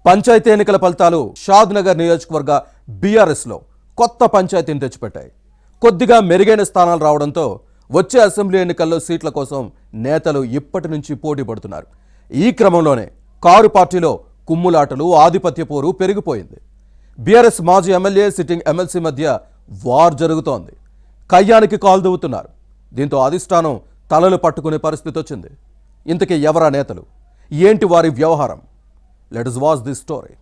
పంచాయతీ ఎన్నికల ఫలితాలు షాద్ నగర్ నియోజకవర్గ బీఆర్ఎస్లో కొత్త పంచాయతీని తెచ్చిపెట్టాయి. కొద్దిగా మెరుగైన స్థానాలు రావడంతో వచ్చే అసెంబ్లీ ఎన్నికల్లో సీట్ల కోసం నేతలు ఇప్పటి నుంచి పోటీ పడుతున్నారు. ఈ క్రమంలోనే కారు పార్టీలో కుమ్ములాటలు, ఆధిపత్య పోరు పెరిగిపోయింది. బీఆర్ఎస్ మాజీ ఎమ్మెల్యే, సిట్టింగ్ ఎమ్మెల్సీ మధ్య వార్ జరుగుతోంది. కయ్యానికి కాలు దువ్వుతున్నారు. దీంతో అధిష్టానం తలలు పట్టుకునే పరిస్థితి వచ్చింది. ఇంతకీ ఎవరా నేతలు, ఏంటి వారి వ్యవహారం? Let us watch this story.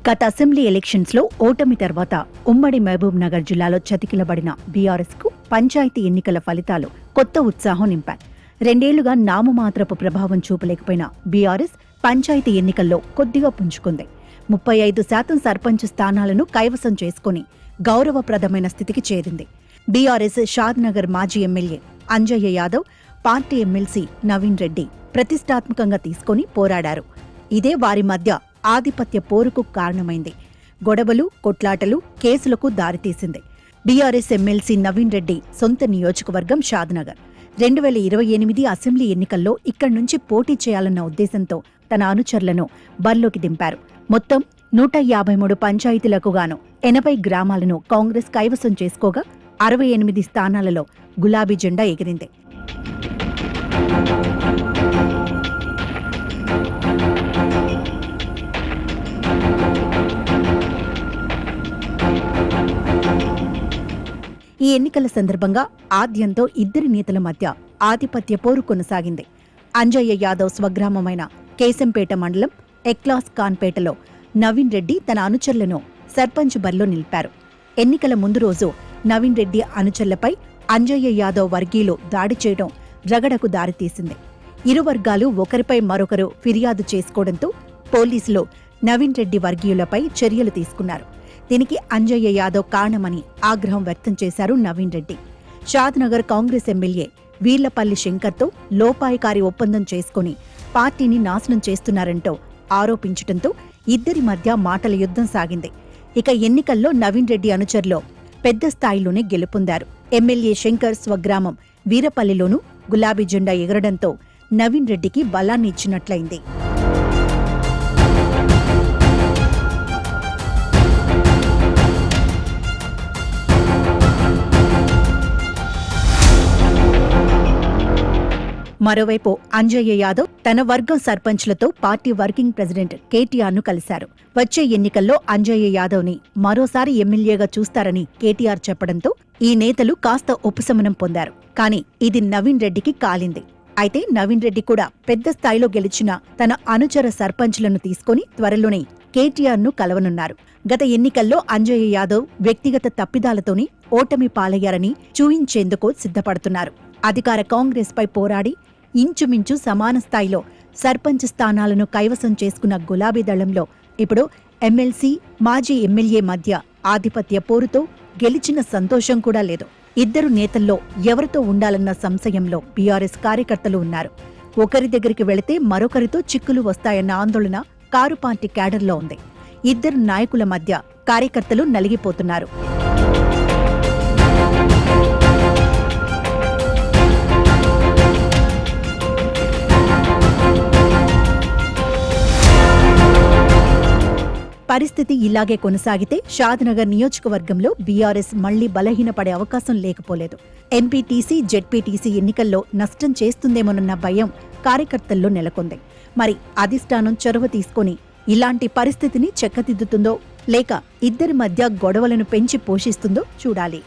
గత అసెంబ్లీ ఎలక్షన్స్ లో ఓటమి తర్వాత ఉమ్మడి మహబూబ్ నగర్ జిల్లాలో చతికిలబడిన బీఆర్ఎస్ కు పంచాయతీ ఎన్నికల ఫలితాలు కొత్త ఉత్సాహం నింపాయి. 2 ఏళ్లుగా నామమాత్రపు ప్రభావం చూపలేకపోయిన బీఆర్ఎస్ పంచాయతీ ఎన్నికల్లో కొద్దిగా పుంజుకుంది. 35% సర్పంచ్ స్థానాలను కైవసం చేసుకుని గౌరవప్రదమైన స్థితికి చేరింది. బీఆర్ఎస్ షాద్ నగర్ మాజీ MLA Anjaiah Yadav, party MLC Naveen Reddy ప్రతిష్టాత్మకంగా తీసుకుని పోరాడారు. ఇదే వారి మధ్య ఆధిపత్య పోరుకు కారణమైంది. గొడవలు, కొట్లాటలు, కేసులకు దారితీసింది. బీఆర్ఎస్ ఎమ్మెల్సీ నవీన్ రెడ్డి సొంత నియోజకవర్గం షాద్ నగర్. 2028 అసెంబ్లీ ఎన్నికల్లో ఇక్కడి నుంచి పోటీ చేయాలన్న ఉద్దేశంతో తన అనుచరులను బరిలోకి దింపారు. మొత్తం 153 పంచాయతీలకు గాను 80 గ్రామాలను కాంగ్రెస్ కైవసం చేసుకోగా 68 స్థానాలలో గులాబీ జెండా ఎగిరింది. ఈ ఎన్నికల సందర్భంగా ఆద్యంతో ఇద్దరి నేతల మధ్య ఆధిపత్య పోరు కొనసాగింది. అంజయ్య యాదవ్ స్వగ్రామమైన కేశంపేట మండలం ఎక్లాస్ ఖాన్పేటలో నవీన్ రెడ్డి తన అనుచరులను సర్పంచ్ బరిలో నిలిపారు. ఎన్నికల ముందు రోజు నవీన్ రెడ్డి అనుచరులపై అంజయ్య యాదవ్ వర్గీయులు దాడి చేయడం రగడకు దారితీసింది. ఇరు వర్గాలు ఒకరిపై మరొకరు ఫిర్యాదు చేసుకోవడంతో పోలీసులు నవీన్ రెడ్డి వర్గీయులపై చర్యలు తీసుకున్నారు. దీనికి అంజయ్య యాదవ్ కారణమని ఆగ్రహం వ్యక్తం చేశారు నవీన్ రెడ్డి. షాద్ నగర్ కాంగ్రెస్ ఎమ్మెల్యే వీర్లపల్లి శంకర్తో లోపాయికారి ఒప్పందం చేసుకుని పార్టీని నాశనం చేస్తున్నారంటూ ఆరోపించడంతో ఇద్దరి మధ్య మాటల యుద్ధం సాగింది. ఇక ఎన్నికల్లో నవీన్ రెడ్డి అనుచరులు పెద్ద స్థాయిలోనే గెలుపొందారు. ఎమ్మెల్యే శంకర్ స్వగ్రామం వీరపల్లిలోనూ గులాబీ జెండా ఎగరడంతో నవీన్ రెడ్డికి బలాన్ని ఇచ్చినట్లయింది. మరోవైపు అంజయ్య యాదవ్ తన వర్గం సర్పంచ్లతో పార్టీ వర్కింగ్ ప్రెసిడెంట్ కేటీఆర్ను కలిశారు. వచ్చే ఎన్నికల్లో అంజయ్య యాదవ్ని మరోసారి ఎమ్మెల్యేగా చూస్తారని కేటీఆర్ చెప్పడంతో ఈ నేతలు కాస్త ఉపశమనం పొందారు. కానీ ఇది నవీన్ రెడ్డికి కాలింది. అయితే నవీన్ రెడ్డి కూడా పెద్ద స్థాయిలో గెలిచిన తన అనుచర సర్పంచ్లను తీసుకుని త్వరలోనే కేటీఆర్ను కలవనున్నారు. గత ఎన్నికల్లో అంజయ్య యాదవ్ వ్యక్తిగత తప్పిదాలతోని ఓటమి పాలయ్యారని చూయించేందుకు సిద్ధపడుతున్నారు. అధికార కాంగ్రెస్ పై పోరాడి ఇంచుమించు సమాన స్థాయిలో సర్పంచ్ స్థానాలను కైవసం చేసుకున్న గులాబీ దళంలో ఇప్పుడు ఎమ్మెల్సీ, మాజీ ఎమ్మెల్యే మధ్య ఆధిపత్య పోరుతో గెలిచిన సంతోషం కూడా లేదు. ఇద్దరు నేతల్లో ఎవరితో ఉండాలన్న సంశయంలో బీఆర్ఎస్ కార్యకర్తలు ఉన్నారు. ఒకరి దగ్గరికి వెళితే మరొకరితో చిక్కులు వస్తాయన్న ఆందోళన కారు పార్టీ క్యాడర్లో ఉంది. ఇద్దరు నాయకుల మధ్య కార్యకర్తలు నలిగిపోతున్నారు. పరిస్థితి ఇలాగే కొనసాగితే షాద్ నగర్ నియోజకవర్గంలో బీఆర్ఎస్ మళ్లీ బలహీనపడే అవకాశం లేకపోలేదు. ఎంపీటీసీ, జెడ్పీటీసీ ఎన్నికల్లో నష్టం చేస్తుందేమోనన్న భయం కార్యకర్తల్లో నెలకొంది. మరి అధిష్టానం చొరవ తీసుకుని ఇలాంటి పరిస్థితిని చెక్కదిద్దుతుందో లేక ఇద్దరి మధ్య గొడవలను పెంచి పోషిస్తుందో చూడాలి.